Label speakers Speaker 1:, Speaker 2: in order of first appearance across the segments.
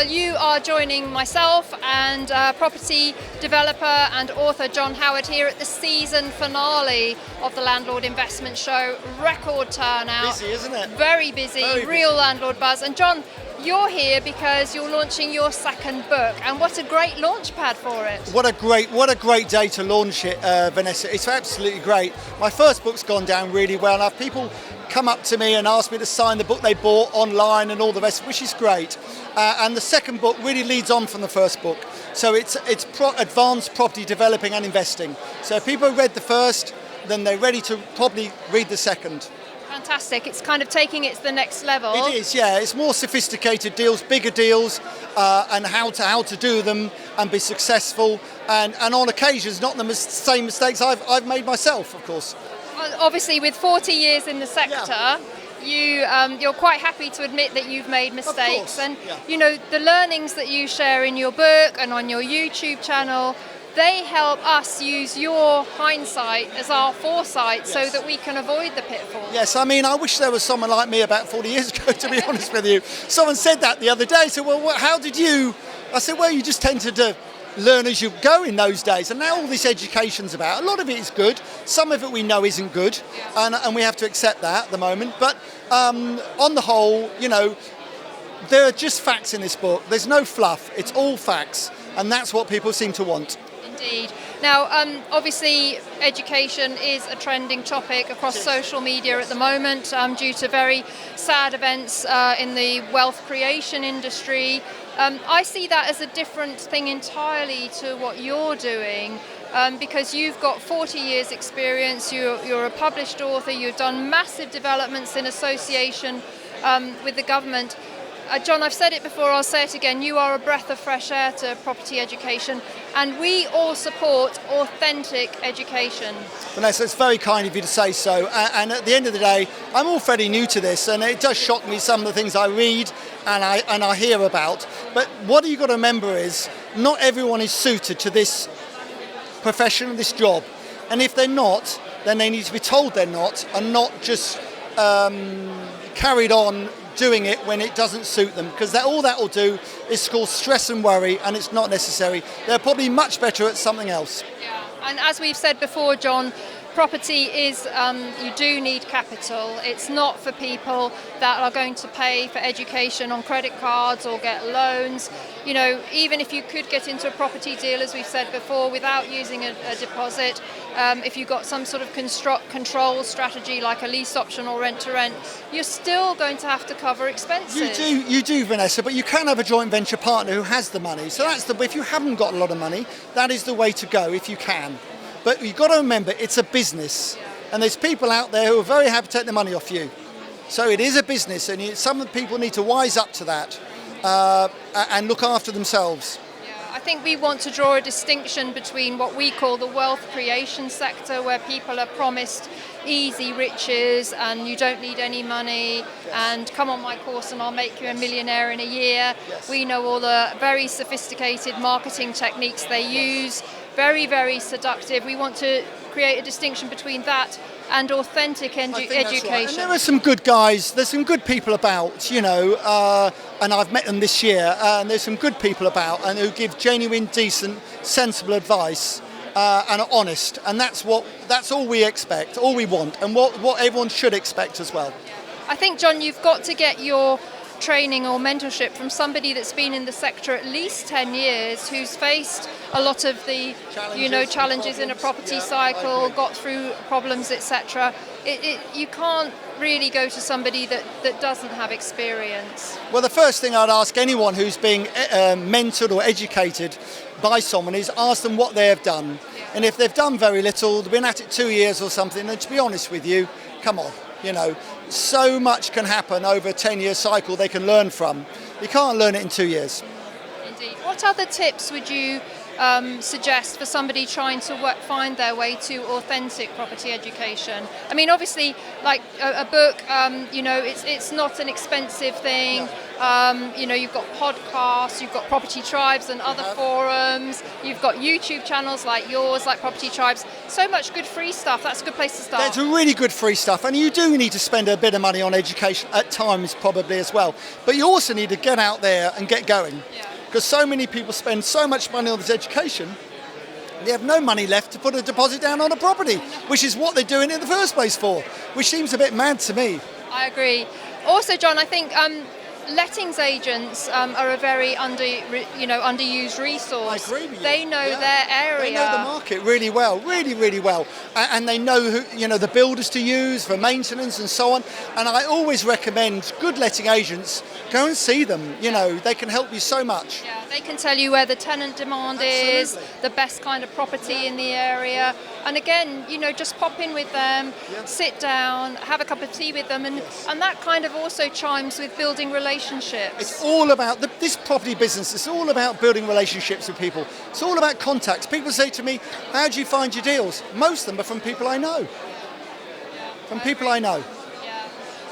Speaker 1: Well, you are joining myself and property developer and author John Howard here at the season finale of the Landlord Investment Show. Record turnout.
Speaker 2: Busy, isn't it?
Speaker 1: Very busy, real landlord buzz. And John, you're here because you're launching your second book, and what a great launch pad for it.
Speaker 2: What a great day to launch it, Vanessa. It's absolutely great. My first book's gone down really well. I have people come up to me and ask me to sign the book they bought online and all the rest, which is great. And the second book really leads on from the first book. So it's advanced property developing and investing. So if people have read the first, then they're ready to probably read the second.
Speaker 1: Fantastic. It's kind of taking it to the next level.
Speaker 2: It is, yeah. It's more sophisticated deals, bigger deals, and how to do them and be successful. And on occasions, not the same mistakes I've made myself, of course.
Speaker 1: Obviously, with 40 years in the sector, you're quite happy to admit that you've made mistakes. And you know, the learnings that you share in your book and on your YouTube channel, they help us use your hindsight as our foresight so that we can avoid the pitfalls.
Speaker 2: Yes, I mean, I wish there was someone like me about 40 years ago, to be honest with you. Someone said that the other day. I said, well, how did you? I said, well, you just tended to learn as you go in those days. And now all this education's about, a lot of it is good. Some of it we know isn't good. And we have to accept that at the moment. But on the whole, you know, there are just facts in this book. There's no fluff. It's all facts. And that's what people seem to want.
Speaker 1: Indeed. Now, obviously, education is a trending topic across social media at the moment due to very sad events in the wealth creation industry. I see that as a different thing entirely to what you're doing because you've got 40 years experience, you're a published author, you've done massive developments in association with the government. John, I've said it before, I'll say it again, you are a breath of fresh air to property education, and we all support authentic education.
Speaker 2: Vanessa, it's very kind of you to say so, and at the end of the day, I'm all fairly new to this, and it does shock me some of the things I read and I hear about, but what you've got to remember is, not everyone is suited to this profession, this job, and if they're not, then they need to be told they're not, and not just carried on doing it when it doesn't suit them, because all that will do is cause stress and worry, and it's not necessary. They're probably much better at something else.
Speaker 1: Yeah, and as we've said before, John, property is, you do need capital. It's not for people that are going to pay for education on credit cards or get loans. You know, even if you could get into a property deal, as we've said before, without using a deposit, if you've got some sort of control strategy like a lease option or rent to rent, you're still going to have to cover expenses.
Speaker 2: You do, Vanessa, but you can have a joint venture partner who has the money. So if you haven't got a lot of money, that is the way to go if you can. But you've got to remember, it's a business. And there's people out there who are very happy to take the money off you. So it is a business, and some people need to wise up to that and look after themselves.
Speaker 1: I think we want to draw a distinction between what we call the wealth creation sector, where people are promised easy riches and you don't need any money, and come on my course and I'll make you a millionaire in a year. We know all the very sophisticated marketing techniques they use, very, very seductive. We want to create a distinction between that and authentic education.
Speaker 2: Right. And there are some good guys, there's some good people about, you know, and I've met them this year, and there's some good people about and who give genuine, decent, sensible advice and are honest, and that's all we expect, all we want, and what everyone should expect as well.
Speaker 1: I think, John, you've got to get your training or mentorship from somebody that's been in the sector at least 10 years, who's faced a lot of the challenges in a property cycle, got through problems, etc. You can't really go to somebody that doesn't have experience.
Speaker 2: Well, the first thing I'd ask anyone who's being mentored or educated by someone is ask them what they have done. And if they've done very little, they've been at it 2 years or something, then to be honest with you, come on, you know, so much can happen over a 10-year cycle they can learn from. You can't learn it in 2 years.
Speaker 1: Indeed. What other tips would you suggest for somebody trying to find their way to authentic property education? I mean, obviously, like a book, it's not an expensive thing. You've got podcasts, you've got Property Tribes and other forums, you've got YouTube channels like yours, like Property Tribes. So much good free stuff. That's a good place to start.
Speaker 2: There's really good free stuff, and you do need to spend a bit of money on education at times, probably as well. But you also need to get out there and get going. Because so many people spend so much money on this education, they have no money left to put a deposit down on a property, which is what they're doing it in the first place for, which seems a bit mad to me.
Speaker 1: I agree. Also, John, I think lettings agents are a very underused resource.
Speaker 2: I agree with you.
Speaker 1: They know their area.
Speaker 2: They know the market really well, really well, and they know who, the builders to use for maintenance and so on. And I always recommend good letting agents, go and see them. They can help you so much.
Speaker 1: Yeah, they can tell you where the tenant demand is, the best kind of property in the area. And again, just pop in with them, sit down, have a cup of tea with them, and that kind of also chimes with building relationships.
Speaker 2: It's all about this property business. It's all about building relationships with people. It's all about contacts. People say to me, "How do you find your deals?" Most of them are from people I know. From people I know.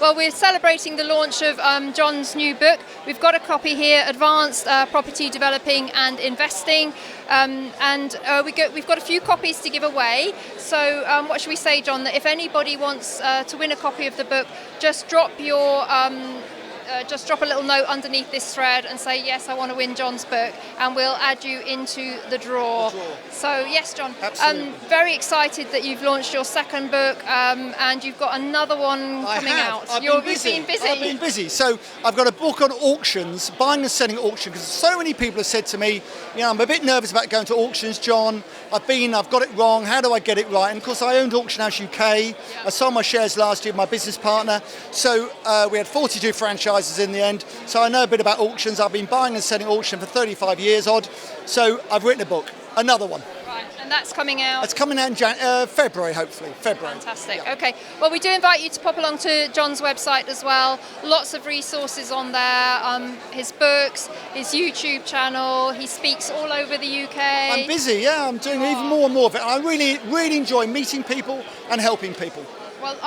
Speaker 1: Well, we're celebrating the launch of John's new book. We've got a copy here, Advanced Property Developing and Investing, we've got a few copies to give away. So what should we say, John, that if anybody wants to win a copy of the book, just drop a little note underneath this thread and say, yes, I want to win John's book, and we'll add you into the draw. So, yes, John,
Speaker 2: absolutely.
Speaker 1: Very excited that you've launched your second book, and you've got another one coming out.
Speaker 2: You've been busy. I've been busy. So I've got a book on auctions, buying and selling at auction, because so many people have said to me, I'm a bit nervous about going to auctions, John. I've got it wrong. How do I get it right? And of course, I owned Auction House UK. I sold my shares last year with my business partner. So we had 42 franchises in the end, so I know a bit about auctions. I've been buying and selling auction for 35 years odd, so I've written a book, another one.
Speaker 1: Right, and that's coming out?
Speaker 2: It's coming out in February, hopefully. February.
Speaker 1: Fantastic. Okay, well, we do invite you to pop along to John's website as well. Lots of resources on there, his books, his YouTube channel. He speaks all over the UK.
Speaker 2: I'm busy, I'm doing even more and more of it. I really enjoy meeting people and helping people.
Speaker 1: Well,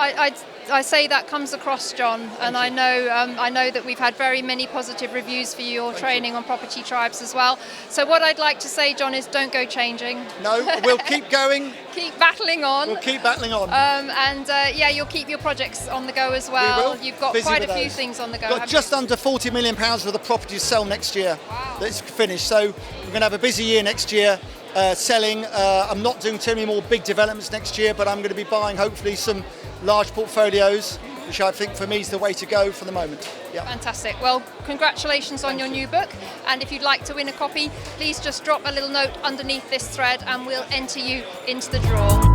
Speaker 1: I say that comes across, John, and I know that we've had very many positive reviews for your training on Property Tribes as well. So what I'd like to say, John, is don't go changing.
Speaker 2: No, we'll keep going.
Speaker 1: Keep battling on.
Speaker 2: We'll keep battling on.
Speaker 1: You'll keep your projects on the go as well.
Speaker 2: We will.
Speaker 1: You've got quite a few things on the go.
Speaker 2: Got just under £40 million worth of property to sell next year.
Speaker 1: Wow.
Speaker 2: That's finished. So we're going to have a busy year next year. Selling. I'm not doing too many more big developments next year, but I'm going to be buying hopefully some large portfolios, which I think for me is the way to go for the moment. Yeah.
Speaker 1: Fantastic. Well, congratulations on your new book, and if you'd like to win a copy, please just drop a little note underneath this thread and we'll enter you into the draw.